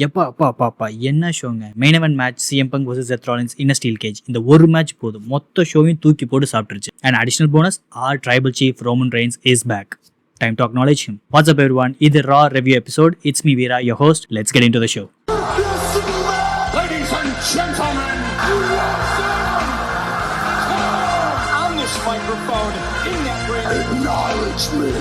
எப்பா அப்பா அப்பா அப்பா என்ன ஷோங்க. Main event match CM Punk vs Seth Rollins in a steel cage. இந்த ஒரு மேட்ச் போதும் மொத்த ஷோவையும் தூக்கி போட்டு சாப்பிட்டுருச்சு. And additional bonus, our tribal chief Roman Reigns is back. Time to acknowledge him. What's up everyone? This is Raw review episode. It's me Veera, your host. Let's get into the show. Ladies and gentlemen, on this microphone, in that ring, acknowledge me.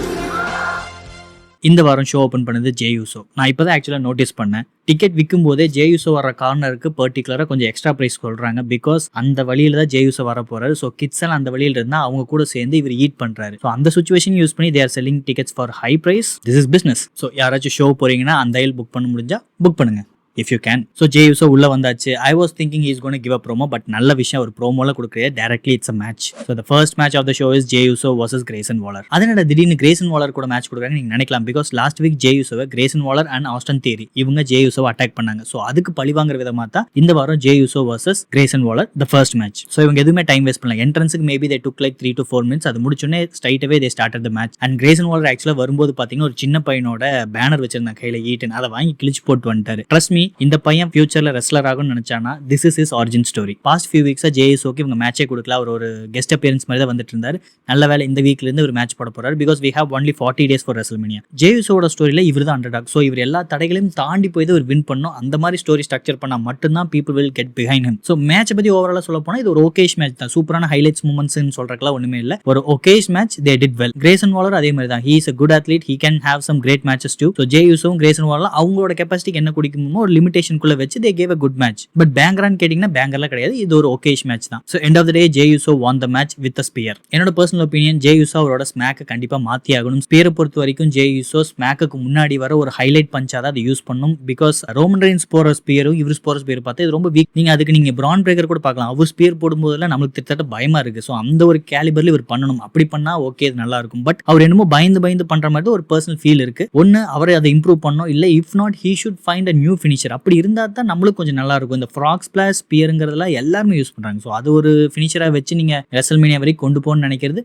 இந்த வாரம் show open பண்ணது J Uso. நான் இப்போ தான் ஆக்சுவலாக notice பண்ணேன். Ticket விற்கும் போதே ஜே யூசோ வர கார்னருக்கு பர்டிகுலராக கொஞ்சம் எக்ஸ்ட்ரா ப்ரைஸ் சொல்கிறாங்க. பிகாஸ் அந்த வழியில் தான் ஜே யூசோ வர போகிறாரு. ஸோ கிட்ஸ் எல்லாம் அந்த வழியில் இருந்தால் அவங்க கூட சேர்ந்து இவர் ஈட் பண்ணுறாரு. ஸோ அந்த சுச்சுவேஷன் யூஸ் பண்ணி they're selling tickets for high price. This is business. So யாராச்சும் ஷோ போகிறீங்கன்னா அந்த ஐல் புக் பண்ண முடிஞ்சா புக் பண்ணுங்க if you can. So Jey Uso உள்ள வந்தாச்சு. I was thinking he is going to give a promo, but நல்ல விஷயம் ஒரு ப்ரோமோல கொடுக்கறியா, directly it's a match. So the first match of the show is Jey Uso versus Grayson Waller. அதனால திடீர்னு Grayson Waller கூட match கொடுக்குறாங்க நீங்க நினைக்கலாம். because last week Jey Uso Grayson Waller and Austin Theory இவங்க Jey Uso அட்டாக் பண்ணாங்க. So அதுக்கு பழி வாங்குற விதமா தான் இந்த வாரம் Jey Uso versus Grayson Waller the first match. So இவங்க எதுவுமே டைம் வேஸ்ட் பண்ணல. என்ட்ரன்ஸுக்கு maybe they took like 3 to 4 minutes. அது முடிச்சோடனே straight away they started the match. and Grayson Waller ஆக்சுவலா வரும்போது பாத்தீங்கன்னா ஒரு சின்ன பையனோட பேனர் வச்சிருந்தாங்க கையில ஈட்டன். அதை வாங்கி கிழிச்சு போட்டு வந்துட்டாரு. ட்ரஸ்ட் மீ, இந்த பையன் ஃபியூச்சர்ல ரெஸ்லர் ஆகும்னு நினைச்சானா this is his origin story. Past few வீக்ஸா Jey Usoக்கு இவங்க மேட்சே கொடுக்கல. அவர் ஒரு கெஸ்ட் அப்பியரன்ஸ் மாதிரி தான் வந்துட்டு இருந்தாரு. நல்ல வேலை இந்த வீக்ல இருந்து ஒரு மேட்ச் போட போறாரு. Because we have only 40 days for WrestleMania. Jey Usoவோட ஸ்டோரியில இவர் தான் அண்டர்டாக். ஸோ இவர் எல்லா தடைகளையும் தாண்டி போய் ஒரு வின் பண்ணும். அந்த மாதிரி ஸ்டோரி ஸ்ட்ரக்சர் பண்ணா மட்டும்தான் people will get behind him. So match பத்தி ஓவராலா சொல்ல போனா இது ஒரு ஓகேஷ் மேட்ச் தான். சூப்பரான ஹைலைட்ஸ் மூமெண்ட்ஸ் சொல்றதுக்குலாம் ஒண்ணுமே இல்ல. ஒரு okayish match, they did well. Grayson Waller அதே மாதிரி தான். he is a good athlete, he can have some great matches too. So Jey Usoவும் Grayson Waller அவங்களோட கெபாசிட்டிக்கு என்ன குடிக்குமோ ஒரு லிமிடேஷன் குள்ள வச்சு they gave a good match. But பேங்கரான்னு கேட்டீங்கன்னா பேங்கர்லாம் கிடையாது. இது ஒரு ஓகேஷ் மேட்ச் தான். So end of the day Jey Uso won the match with a spear. என்னோட பர்சனல் ஒப்பீனியன், Jey Uso அவரோட ஸ்மாக்கை கண்டிப்பா மாத்தி ஆகணும். ஸ்பியரை பொறுத்த வரைக்கும் Jey Uso ஸ்மாக்கு முன்னாடி வர ஒரு ஹைலைட் பஞ்சா தான் அதை யூஸ் பண்ணும். பிகாஸ் ரோமன் ரெயின்ஸ் போற ஸ்பியரும் இவர் போற ஸ்பியர் பார்த்தா இது ரொம்ப வீக். நீங்க பிரான் பிரேக்கர் கூட பார்க்கலாம். அவர் ஸ்பியர் போடும்போதெல்லாம் நம்மளுக்கு கிட்டத்தட்ட பயமா இருக்கு. ஸோ அந்த ஒரு கேலிபர்ல இவர் பண்ணணும். அப்படி பண்ணா ஓகே, இது நல்லா இருக்கும். பட் அவர் என்னமோ பயந்து பண்ற மாதிரி ஒரு பர்சனல் ஃபீல் இருக்கு. ஒன்னு அவரை அதை இம்ப்ரூவ் பண்ணணும், இல்ல if not he should find a new finisher. அப்படி இருந்தா தான் நம்மளுக்கு கொஞ்சம் நல்லா இருக்கும். இந்த ஃப்ராக் ஸ்பிளாஷ் ஸ்பியர்ங்கிறதுல எல்லாருமே யூஸ் பண்றாங்க. ஸோ அது ஒரு ஃபினிஷரா வச்சு நீங்க WrestleMania வரைக்கும் கொண்டு போகணும்னு நினைக்கிறது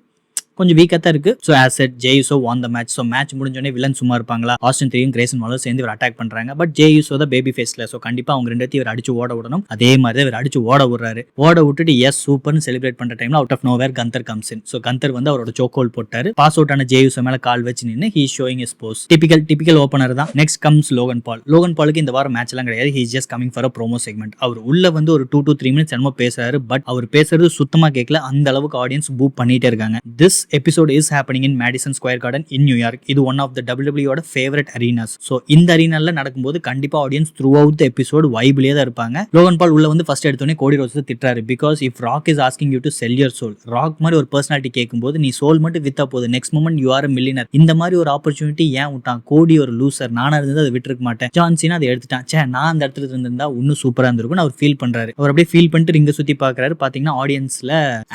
கொஞ்சம் வீக்கா தான் இருக்கு. So as set Jey Uso won the match. So match முடிஞ்சோடனே வில்லன் சும்மா இருப்பாங்களா? ஆஸ்டின் தியரியும் Grayson Waller சேர்ந்து இவர் அட்டாக் பண்றாங்க. பட் Jey Uso தான் பேபி ஃபேஸ்ல. ஸோ கண்டிப்பா அவங்க ரெண்டு இவர் அடிச்சு ஓட விடணும். அதே மாதிரி தான் இவர் அடிச்சு ஓட விடுறாரு. ஓட விட்டுட்டு எஸ் சூப்பர்னு செலிப்ரேட் பண்ற டைம்ல out of nowhere Gunther comes in. So Gunther வந்து அவரோட சோக் ஹோல் போட்டாரு. பாஸ் அவுட் ஆன Jey Uso மேல கால் வச்சு நின்று he is showing his pose. Typical opener தான். Next comes Logan Paul. Logan பாலுக்கு இந்த வாரம் மேட்ச் எல்லாம் கிடையாது. he is just coming for a promo segment. அவர் உள்ள வந்து ஒரு 2 to 3 minutes என்னமோ பேசுறாரு. பட் அவர் பேசுறது சுத்தமா கேட்கல. அந்த அளவுக்கு ஆடியன்ஸ் பூ பண்ணிட்டே இருக்காங்க. this episode is happening in Madison Square Garden in New York. இது one of the WWE ஓட favorite arenas. So இந்த அரினால நடக்கும்போது கண்டிப்பா ஆடியன்ஸ் throughout the episode வைப்லயே தான் இருப்பாங்க. லோகன் பால் உள்ள வந்து ஃபர்ஸ்ட் எடுத்தோடனே கோடி ரோட்ஸ் திட்டுறாரு. because if Rock is asking you to sell your soul, rock மாதிரி ஒரு பர்சனாலிட்டி கேட்கும்போது நீ சோல் மட்டும் வித்தா போது, next moment you are a millionaire. இந்த மாதிரி ஒரு ஆப்பர்ச்சுனிட்டி ஏன் விட்டான்? கோடி ஒரு லூசர். நானா இருந்து அதை விட்டுருக்க மாட்டேன். ஜான் சீனா அதை எடுத்துட்டான். சே, நான் அந்த இடத்துல இருந்திருந்தா இன்னும் சூப்பரா இருந்திருக்கும் அவர் ஃபீல் பண்றாரு. அவர் அப்படியே ஃபீல் பண்ணிட்டு ரிங்க சுத்தி பாக்குறாரு. பாத்தீங்கன்னா ஆடியன்ஸ்ல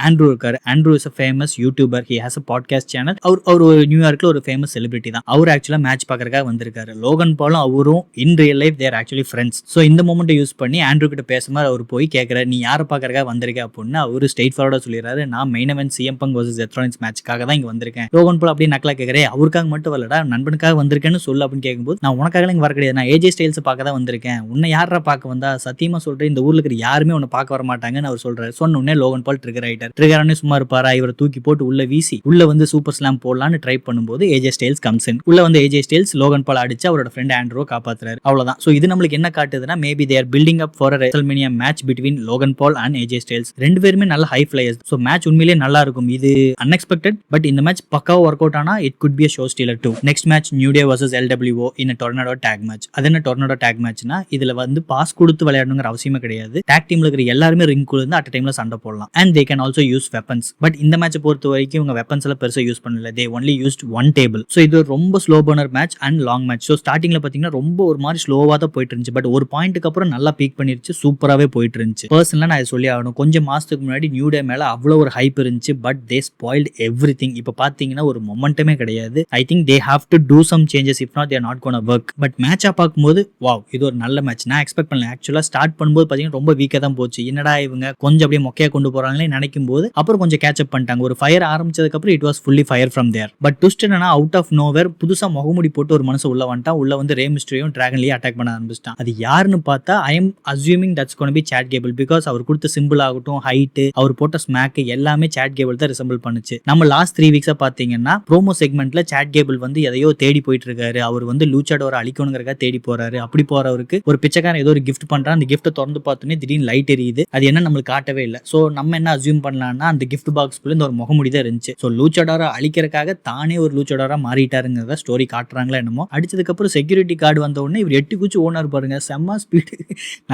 ஆண்ட்ரூ இருக்காரு. Andrew is a famous YouTuber. he has a podcast channel. அவர் ஒரு நியூயார்க்ல ஒரு ஃபேமஸ் செலிபிரிட்டி தான். அவர் ஆக்சுவலா மேட்ச் பாக்குறதுக்காக வந்திருக்காரு. லோகன் பாலும் அவரும் in real life they're actually friends. So இந்த மொமெண்ட் யூஸ் பண்ணி ஆண்ட்ரூ கிட்ட பேசுமாறு அவர் போய் கேட்கிறாரு, நீ யாரை பாக்குறதுக்காக வந்திருக்க அப்படின்னு. அவரு ஸ்ட்ரெயிட் ஃபார்வர்டா சொல்லிடுறாரு, நான் main event CM Punk vs Seth Rollins மேட்ச்க்காக தான் இங்க வந்திருக்கேன். லோகன் பால் அப்படியே நக்கலா கேட்கறேன், அவருக்காக மட்டும் வரலடா, நண்பனுக்காக வந்திருக்கேன்னு சொல்லு அப்படின்னு கேட்கும்போது, நான் உனக்காக இங்க வர கிடையாது, நான் AJ Styles பார்க்க தான் வந்திருக்கேன். உன்னை யாரா பார்க்க வந்தா? சத்தியமா சொல்றேன், இந்த ஊர்ல இருக்கிற யாருமே உன்னை பார்க்க வர மாட்டாங்கன்னு அவர் சொல்றாரு. சொன்ன உடனே லோகன் பால் ட்ரிகர் ஆயிட்டார். ட்ரிகரானே சும்மா இருப்பாரா? இவரை தூக்கி போட்டு உள்ள வீசி உள்ள வந்து சூப்பர் ஸ்லாம் போடலான்னு ட்ரை பண்ணும்போது AJ Styles comes in. உள்ள வந்து AJ Styles லோகன் பால் அடிச்சு அவரோட ஃப்ரெண்ட் ஆண்ட்ரூ காப்பாத்துறாரு. அவ்வளவுதான். சோ இது நம்மளுக்கு என்ன காட்டுதுன்னா, maybe they are building up for a WrestleMania match between Logan Paul and AJ Styles. ரெண்டு பேருமே நல்ல ஹை ஃபிளையர்ஸ். சோ மேட்ச் உண்மையிலேயே நல்லா இருக்கும். இது அன்எக்ஸ்பெக்டட். பட் இந்த மேட்ச் பக்காவா ஒர்க் அவுட் ஆனா it could be a show stealer too. Next match New Day vs LWO in a Tornado tag match. அது என்ன டொர்னடோ டாக் மேட்ச்னா, இதுல வந்து பாஸ் கொடுத்து விளையாடணுங்கிற அவசியமே கிடையாது. டாக் டீம்ல இருக்கிற எல்லாருமே ரிங்குள்ள இருந்து அட் டைம்ல சண்டை போடலாம். and they can also use weapons. But இந்த மேட்சை பொறுத்த வரைக்கும் இவங்க வெப்பன்ஸ் எல்லாம் பெருசா யூஸ் பண்ணல. they only used one table. So இது ரொம்ப slow burner match and long match. So ஸ்டார்டிங்ல பார்த்தீங்கன்னா ரொம்ப ஒரு மாதிரி ஸ்லோவாக தான் போயிட்டு இருந்துச்சு. பட் ஒரு பாயிண்ட்டுக்கு அப்புறம் நல்லா பீக் பண்ணிருச்சு. சூப்பராகவே போயிட்டு இருந்துச்சு. பர்சனலாக நான் சொல்லி ஆகணும், கொஞ்சம் மாசத்துக்கு முன்னாடி நியூ டே மேல அவ்வளோ ஒரு ஹைப் இருந்துச்சு. But they spoiled everything. இப்போ பார்த்தீங்கன்னா ஒரு மொமெண்டமே கிடையாது. I think they have to do some changes. If not they are not gonna work. But மேட்சா பார்க்கும்போது வாவ், இது ஒரு நல்ல மேட்ச். நான் எக்ஸ்பெக்ட் பண்ணல. ஆக்சுவலா ஸ்டார்ட் பண்ணும்போது பார்த்தீங்கன்னா ரொம்ப வீக்காக தான் போச்சு. என்னடா இவங்க கொஞ்சம் அப்படியே மொக்கையா கொண்டு போறாங்களே நினைக்கும் போது அப்புறம் கொஞ்சம் கேட்சப் பண்ணிட்டாங்க. ஒரு ஃபயர் ஆரம்பிச்சதுக்கு அப்புறம் it was fully fire from there. But twist என்னன்னா அவுட் ஆஃப் நோவேர் புதுசா முகமுடி போட்டு ஒரு மனுஷன் உள்ள வந்துட்டான். உள்ள வந்து ரே மிஸ்டரியும் டிராகன்லயே அட்டாக் பண்ண ஆரம்பிச்சிட்டான். அது யாருன்னு பார்த்தா I am assuming that's gonna be Chad Gable. Because அவர் கொடுத்த சிம்பிள் ஆகட்டும், ஹைட், அவர் போட்ட ஸ்மாக் எல்லாமே சாட் கேபிள் தான் ரிசம்பிள் பண்ணுச்சு. நம்ம லாஸ்ட் 3 வீக்ஸா பாத்தீங்கன்னா ப்ரோமோ செக்மெண்ட்ல சாட் கேபிள் வந்து எதையோ தேடி போயிட்டு இருக்காரு. அவர் வந்து லூச்சாடோரை அழிக்கணுங்கிறக்காக தேடி போறாரு. அப்படி போறவருக்கு ஒரு பிச்சைக்காரன் ஏதோ ஒரு கிஃப்ட் பண்றான். அந்த கிஃப்ட்டை திறந்து பார்த்தோன்னே திடீர்னு லைட் எரியுது. அது என்ன நம்மளுக்கு காட்டவே இல்லை. ஸோ நம்ம என்ன அஸ்யூம் பண்ணலாம்னா அந்த கிஃப்ட் பாக்ஸ்குள்ள இந்த ஒரு முகமுடி தான் இருந்துச்சு. ஸோ லூச்சாடோரை அழிக்கிறக்காக தானே ஒரு லூச்சாடோரா மாறிட்டாருங்கிறத ஸ்டோரி காட்டுறாங்களா என்னமோ. அடிச்சதுக்கு அப்புறம் செக்யூரிட்டி கார்டு வந்த உடனே இவர் 8 குச்சி ஓனர் பாருங்க, செம்ம ஸ்பீடு,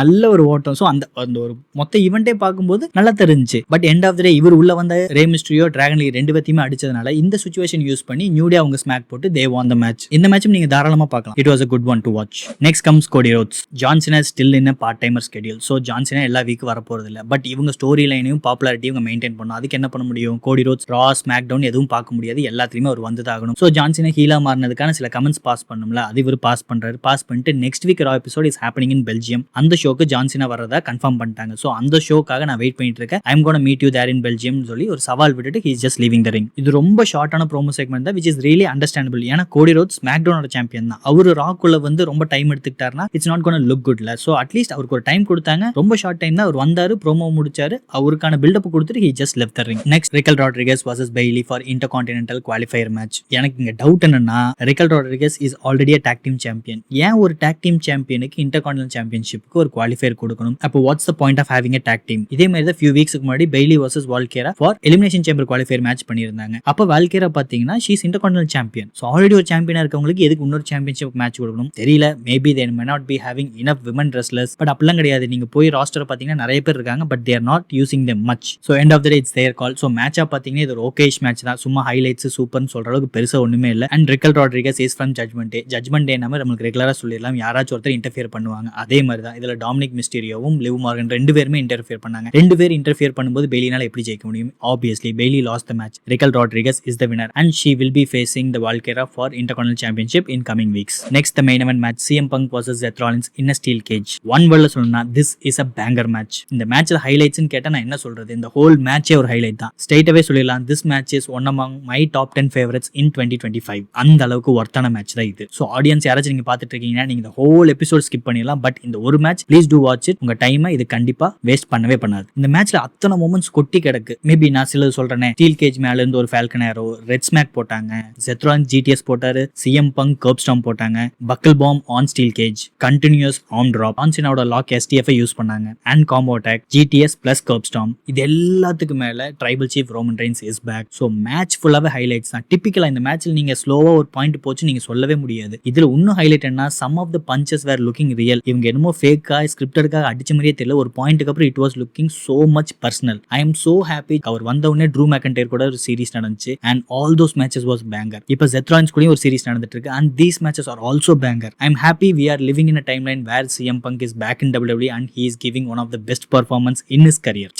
நல்ல ஒரு ஓட்டம். ஸோ அந்த ஒரு மொத்த ஈவெண்டே பார்க்கும்போது நல்லா தெரிஞ்சு. பட் எண்ட் ஆஃப் த டே இவர் உள்ள வந்த ரே மிஸ்டரியோ டிராகன் லீக் 2 பேத்தையுமே அடிச்சதுனால இந்த சிச்சுவேஷன் யூஸ் பண்ணி நியூ டே அவங்க ஸ்மாக் போட்டு தே வான் தி மேட்ச். இந்த மேட்சும் நீங்க தாராளமா பார்க்கலாம். It was a good one to watch. Next comes Cody Rhodes. John Cena is still in a part-timer schedule. So John Cena எல்லா வீக் வர போறது இல்ல. பட் இவங்க ஸ்டோரி லைனையும் பாப்புலாரிட்டியும் இவங்க மெயின்டைன் பண்ணணும். அதுக்கு என்ன பண்ண முடியும்? Cody Rhodes Raw, SmackDown எதுவும் பார்க்க முடியாது. எல்லாத்துலயுமே அவர் வந்து ஆகணும். ஸோ John Cena ஹீலா மாறினதுக்கான சில கமெண்ட்ஸ் பாஸ் பண்ணும்ல, அது இவர் பாஸ் பண்றாரு. பாஸ் பண்ணிட்டு next week Raw episode is happening in Belgium. அந்த ஷோக்கு John Cena வரதா கன்ஃபார்ம் பண்ணிட்டாங்க. ஸோ அந்த ஷோக்காக நான் வெயிட் பண்ணிட்டு இருக்கேன். I am gonna meet you there in Belgium சொல்லி ஒரு சவால் விட்டுட்டு he is just leaving the ring. இது ரொம்ப ஷார்ட்டான ப்ரோமோ செக்மெண்ட் தான், which is really understandable. ஏன்னா Cody Rhodes ஸ்மாக்டவுனோட சாம்பியன் தான். அவரு ராக்குள்ள வந்து ரொம்ப டைம் எடுத்துக்கிட்டாருன்னா it's not gonna look குட்ல. So at least அவருக்கு ஒரு டைம் கொடுத்தாங்க. ரொம்ப ஷார்ட் டைம் தான் அவர் வந்தாரு, ப்ரோமோ முடிச்சாரு, அவருக்கான பில்டப் கொடுத்துட்டு he just left the ring. Next Raquel Rodriguez versus Bayley for intercontinental qualifier match. எனக்கு இங்க டவுட் என்னன்னா Raquel Rodriguez is already a tag team champion. ஏன் ஒரு tag team championக்கு இன்டர்கான்டினென்டல் சாம்பியன்ஷிப்க்கு ஒரு குவாலிஃபயர் கொடுக்கணும்? அப்போ what's the point of having a tag team? இதே மாதிரி தான் ஃபியூ வீக்ஸ்க்கு முன்னாடி Bayley versus Valkyria for elimination chamber qualifier match பண்ணியிருந்தாங்க. அப்போ வால்கேரா பாத்தீங்கன்னா she is intercontinental champion. So already ஒரு சாம்பியனா இருக்கவங்களுக்கு எதுக்கு இன்னொரு சாம்பியன்ஷிப் மேட்ச் கொடுக்கணும் தெரியல. Maybe they may not be having enough women wrestlers. But அப்படிலாம் கிடையாது. நீங்க போய் ராஸ்டர் பாத்தீங்கன்னா நிறைய பேர் இருக்காங்க. But they are not using them much. So end of the day it's their call. So மேட்சா பாத்தீங்கன்னா இது ஒரு ஓகேஷ் மேட்ச் தான். சும்மா ஹைலைட்ஸ் சூப்பர்னு சொல்ற அளவுக்கு பெருசா ஒண்ணுமே இல்லை. And Raquel Rodriguez is from judgment day. Judgment day நம்ம நம்மளுக்கு ரெகுலரா சொல்லிடலாம், யாராச்சும் ஒருத்தர் இன்டர்ஃபியர் பண்ணுவாங்க. அதே மாதிரி தான் இதுல டாமினிக் மிஸ்டீரியோவும் லிவ் மார்கன் 2 பேருமே இன்டர்ஃபியர் பண்ணாங்க. 2 பேர் இன்டர்ஃபியர் பண்ணும்போது பெய்லினால எப்படி ஜெயிக்க முடியும்? Obviously Bayley lost the match. Raquel Rodriguez is the winner and she will be facing the Valkyra for Intercontinental Championship in coming weeks. Next the main event match, CM Punk versus Seth Rollins in a steel cage. One word சொல்லணும்னா this is a banger match. இந்த மேட்ச்ல ஹைலைட்ஸ்னு கேட்டா நான் என்ன சொல்றது? இந்த whole மேட்சே ஒரு highlight தான். ஸ்ட்ரைட்டாவே சொல்லிடலாம், this match is one among my top 10 favorites in 2025. அந்த அளவுக்கு ஒர்த்தான மேட்ச் தான் இது. ஸோ ஆடியன்ஸ் யாராச்சும் நீங்க பார்த்துட்டு இருக்கீங்கன்னா நீங்க இந்த ஹோல் எபிசோட் ஸ்கிப் பண்ணிடலாம். பட் இந்த ஒரு match please do watch it. உங்க டைமை இது கண்டிப்பா வேஸ்ட் பண்ணவே பண்ணாது. இந்த மேட்ச்ல அத்தனை மூமெண்ட்ஸ் கொட்டி கிடக்கு. மேபி நான் சிலது சொல்றேன். ஸ்டீல் கேஜ் மேல இருந்து ஒரு ஃபால்கன் ஏரோ, ரெட் ஸ்மாக் போட்டாங்க, Seth Rollins GTS போட்டாரு, CM Punk curb stomp போட்டாங்க, buckle bomb on steel cage, continuous arm drop, John Cenaவோட lock STF use பண்ணாங்க, and combo attack, GTS plus curb stomp. இது எல்லாத்துக்கு மேல tribal chief Roman Reigns is back. So match ஃபுல்லாவே highlights தான். டிபிக்கலா இந்த மேட்ச்ல நீங்க ஸ்லோவா ஒரு பாயிண்ட் போச்சு நீங்க சொல்லவே முடியாது. இதுல இன்னும் ஹைலைட் என்ன, some of the punches were looking real. இவங்க என்னமோ ஃபேக்கா ஸ்கிரிப்டடுக்காக அடிச்ச மாதிரியே தெரியல. ஒரு பாயிண்ட்டுக்கு அப்புறம் it was looking so much personal. I am so happy. அவர் வந்த உடனே ட்ரூ மெக்கன்டையர் கூட ஒரு சீரிஸ் நடந்துச்சு and all those matches was banger. இப்போ Seth Rollins கூடயும் ஒரு சீரிஸ் நடந்துட்டு இருக்கு and these matches are also banger. I am happy we are living in a timeline where CM Punk is back in WWE and he is giving one of the best performance in his career.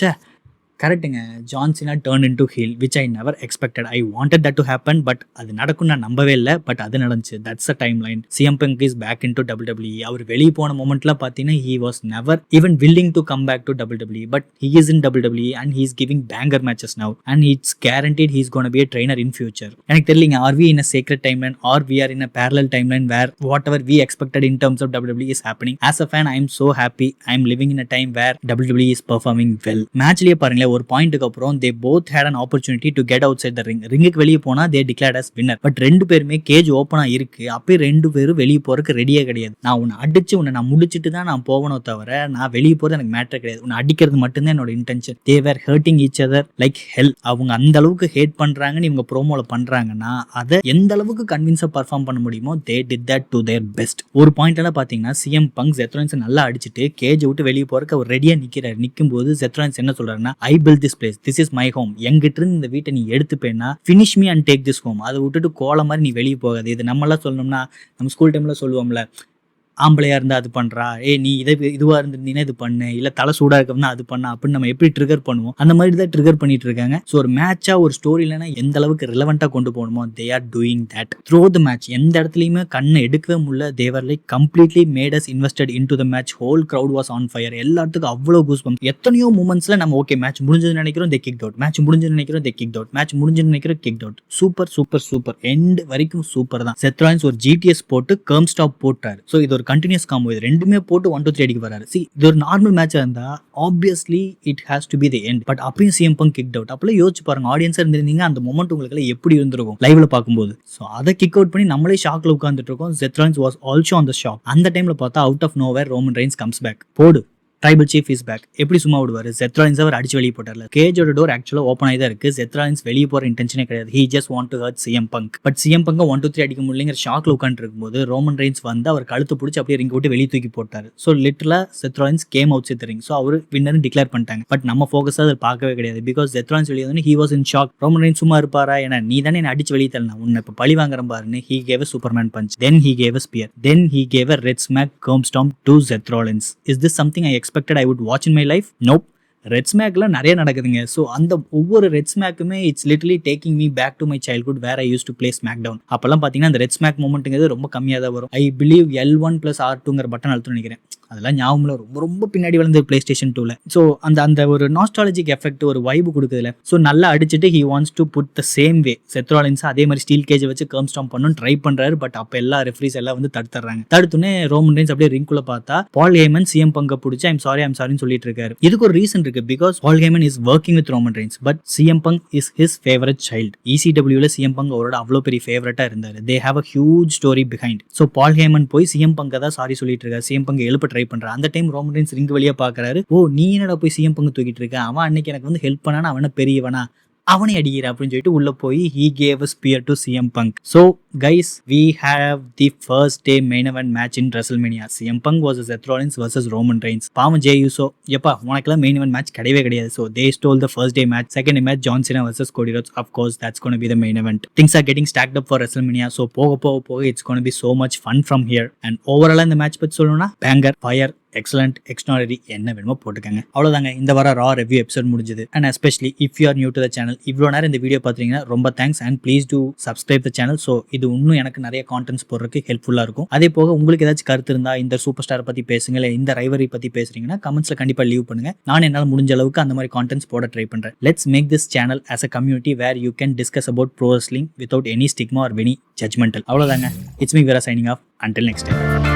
கரெக்டுங்க, John Cena turn into heel which I never expected. I wanted that to happen, but அது நடக்கும் நான் நம்பவே இல்லை. பட் அது நடந்துச்சு. That's a timeline. CM Punk is back into WWE. அவர் வெளியே போன மூமெண்ட்லாம் பார்த்தீங்கன்னா he was never even willing to come back to WWE, but he is in WWE and he is giving banger matches now and it's guaranteed he is gonna be a trainer in future. எனக்கு தெரியலங்க, are we in a sacred timeline or we are in a parallel timeline where whatever we expected in terms of WWE is happening. As a fan I am so happy. I am living in a time where WWE is performing well. மேட்ச்லயே பாருங்களேன், ஒரு பாயிண்ட்டுக்கு அப்புறம் they both had an opportunity to get outside the ring. ரிங்குக்கு வெளியே போனா they declared as winner. But 2 பேருமே gauge ஓப்பனா இருக்கு. அப்பயே 2 பேரும் வெளியே போறதுக்கு ரெடியே கிடையாது. நான் உன்னை அடிச்சு உன்னை நான் முடிச்சுட்டு தான் நான் போகணும் தவிர நான் வெளியே போறது எனக்கு மேட்டர் கிடையாது. உன்னை அடிக்கிறது மட்டும்தான் என்னோட intention. they were hurting each other like hell. அவங்க அந்த அளவுக்கு ஹேட் பண்றாங்கன்னு இவங்க ப்ரோமோல பண்றாங்கன்னா அதை எந்த அளவுக்கு கன்வின்ஸா பர்ஃபார்ம் பண்ண முடியுமோ they did that to their best. ஒரு பாயிண்ட்ல பாத்தீங்கன்னா சிஎம் பங்க் Seth Rollins நல்லா அடிச்சுட்டு கேஜ் விட்டு வெளியே போறதுக்கு அவர் ரெடியா நிக்கிறாரு. நிக்கும் போது Seth Rollins என்ன சொல்றாருன்னா, I built this place, this is my home. எங்கிட்ட இருந்து இந்த வீட்டை நீ எடுத்துப்பேன்னா finish me and take this home. அதை விட்டுட்டு கோல மாதிரி நீ வெளியே போகாது. இது நம்மளாம் சொல்லணும்னா நம்ம ஸ்கூல் டைம்ல சொல்லுவோம்ல, ஆம்பளையா இருந்தா அது பண்றா, நீ இதுவா இருந்திருந்தீங்கன்னா இது பண்ணு, இல்ல தலை சூடா இருக்கணும்னா அது பண்ண அப்படின்னு நம்ம எப்படி ட்ரிகர் பண்ணுவோம், அந்த மாதிரி தான் ட்ரிகர் பண்ணிட்டு இருக்காங்க. ஸோ ஒரு மேட்சா ஒரு ஸ்டோரி இல்லைன்னா எந்த அளவுக்கு ரிலவெண்டா கொண்டு போகணுமோ they are doing that through the match. எந்த இடத்துலயுமே கண்ணை எடுக்கவே முடியல. They were like completely made us invested into the match. Whole crowd was on fire. எல்லாத்துக்கும் அவ்வளோ கூஸ் பம்ப்ஸ். எத்தனையோ மூமெண்ட்ஸ்ல நம்ம ஓகே மேட்ச் முடிஞ்சது நினைக்கிறோம், தே கிக் அவுட், மேட்ச் முடிஞ்சது நினைக்கிறோம், தே கிக் அவுட், மேட்ச் முடிஞ்சது நினைக்கிறோம், kick out. Super super super. End வரைக்கும் சூப்பர் தான். செத் ராலின்ஸ் ஒரு ஜிடிஎஸ் போட்டு கர்ம் ஸ்டாப் போட்டாரு. ஸோ இது ஒரு கண்டினியூஸ் காம்போ. இது ரெண்டுமே போட்டு 1 2 3 அடிக்க வராரு. இது ஒரு நார்மல் மேட்சா இருந்தா obviously it has to be the end. But அப்பயும் சிஎம் பங்க் கிக் அவுட். அப்பெல்லாம் யோசிச்சு பாருங்க, ஆடியன்ஸா இருந்திருந்தீங்க அந்த மொமெண்ட் உங்களுக்கு எப்படி இருந்திருக்கும் லைவ்ல பார்க்கும்போது. ஸோ அதை கிக் அவுட் பண்ணி நம்மளே ஷாக்ல உட்காந்துட்டு இருக்கோம். Seth Rollins was also on the shock. அந்த டைம்ல பார்த்தா out of nowhere Roman Reigns comes back. போடு, ட்ரைபல் சீஃப் இஸ் பேக். எப்படி சும்மா விடுவாரு? செத் ராலின்ஸ் அவர் அடிச்சு வெளியே போட்டார்ல. கேஜோட டோர் ஆக்சுவலா ஓப்பன் ஆகி தான் இருக்கு. செத் ராலின்ஸ் வெளியே போற இன்டென்ஷனே கிடையாது. He just want to hurt CM Punk. But CM Punk 1 2 3 அடிக்க முடியலங்கிற ஷாக்ல உட்காந்து இருக்கும்போது ரோமன் ரெயின்ஸ் வந்து அவர் கழுத்து பிடிச்சி அப்படியே ரிங்க விட்டு வெளியே தூக்கி போட்டாரு. ஸோ லிட்டரலா Seth Rollins came out with ring. So அவர் வின்னர் டிக்ளேர் பண்ணிட்டாங்க. பட் நம்ம ஃபோக்கஸ் அதை பார்க்கவே கிடையாது. பிகாஸ் செத் ராலின்ஸ் வெளியே வந்து he was in shock. Roman Reigns சும்மா இருப்பாரா? ஏன்னா நீ தானே என்ன அடிச்சு வெளியே தரலாம், உன்னை இப்போ பழி வாங்குற பாருன்னு he gave superman punch. Then he gave spear. Then he gave red smack curb stomp to Seth Rollins. Is this something I expected I would watch my life? Nope. Red ஸ்மேக்ல நிறைய நடக்குதுங்க. ஸோ அந்த ஒவ்வொரு ரெட் ஸ்மேக்குமே it's literally taking me back to my childhood where I used to play SmackDown. அப்பெல்லாம் பார்த்தீங்கன்னா அந்த ரெட் ஸ்மேக் மூமெண்ட்டுங்கிறது ரொம்ப கம்மியாக தான் வரும். ஐ பிலீவ் L1+R2 பட்டன் அழுத்தம் நினைக்கிறேன். அதெல்லாம் ஞாபகம் ரொம்ப ரொம்ப பின்னாடி வளர்ந்து பிளே ஸ்டேஷன் 2ல. ஸோ அந்த ஒரு நாஸ்டாலஜிக் எஃபெக்ட், ஒரு வைப் கொடுக்குதுல. ஸோ நல்லா அடிச்சுட்டு he wants to put the same way. Seth Rollins அதே மாதிரி ஸ்டீல் கேஜை வச்சு கர்ம் ஸ்டாம்ப் பண்ணணும் ட்ரை பண்றாரு. பட் அப்போ எல்லா ரெஃப்ரீஸ் எல்லாம் வந்து தடுத்துறாங்க. தடுத்துனே ரோமன் ரெயின்ஸ் அப்படியே ரிங்குள்ள பார்த்தா பால் ஹேமன் சிஎம் பங்க பிடிச்சி ஐம் சாரின்னு சொல்லிட்டு இருக்காரு. இதுக்கு ஒரு ரீசன் இருக்கு. Because Paul Heyman is working with Roman Reigns. But CM Punk is his favourite child. ECWல சிஎம் பங்க் அவரோட அவ்வளோ பெரிய ஃபேவரட்டா இருந்தாரு. They have a huge story behind. So Paul Heyman போய் சிஎம் பங்க தான் சாரி சொல்லிட்டு இருக்காரு. சிஎம் பங்க எழுப்ப ட்ரை பண்றாரு. அந்த டைம் ரோமன் ரெயின்ஸ் ரிங் வழியா பாக்குறாரு. ஓ, நீ என்னடா போய் சிஎம் பங்கு தூக்கிட்டு இருக்க? அவன் அன்னைக்கு எனக்கு வந்து ஹெல்ப் பண்ணானா, அவன பெரியவனா, அவனை அடிக்கிற அப்படின்னு சொல்லிட்டு உள்ள போய் he gave a spear to CM Punk. So guys, we have the first day main event match in WrestleMania. CM Punk versus Seth Rollins versus Roman Reigns. பாவம் ஜே யூசோ, எப்பா உனக்கெல்லாம் மெயின் event மேட்ச் கிடையவே கிடையாது. So they stole the first day match. Second day match John Cena versus Cody Rhodes. Of course that's going to be the main event. Things are getting stacked up for WrestleMania. So போக it's going to be so much fun from here. And overall இந்த match பத்தி சொல்லணும்னா banger, fire, excellent, extraordinary, என்ன வேணுமோ போட்டுக்கங்க. அவ்வளோதாங்க, இந்த வாரம் ரா ரிவ்யூ எபிசோட் முடிஞ்சது. And especially if you are new to the channel, இவ்வளோ நேரம் இந்த வீடியோ பார்த்தீங்கன்னா ரொம்ப thanks. And please do subscribe the channel. So இது இன்னும் எனக்கு நிறைய கான்டென்ட்ஸ் போடுறதுக்கு ஹெல்ப்ஃபுல்லாக இருக்கும். அதே போக உங்களுக்கு ஏதாச்சும் கருத்து இருந்தால், இந்த சூப்பர் ஸ்டாரை பற்றி பேசுங்க, இல்லை இந்த ரைவரி பற்றி பேசுறீங்கன்னா கமெண்ட்ஸில் கண்டிப்பாக லீவ் பண்ணுங்க. நான் என்னால் முடிஞ்ச அளவுக்கு அந்த மாதிரி கான்டென்ட்ஸ் போட ட்ரை பண்ணுறேன். Let's make this channel as a community where you can discuss about pro wrestling without any stigma or any judgmental. அவ்வளோதாங்க, it's me Veera signing off. Until next time.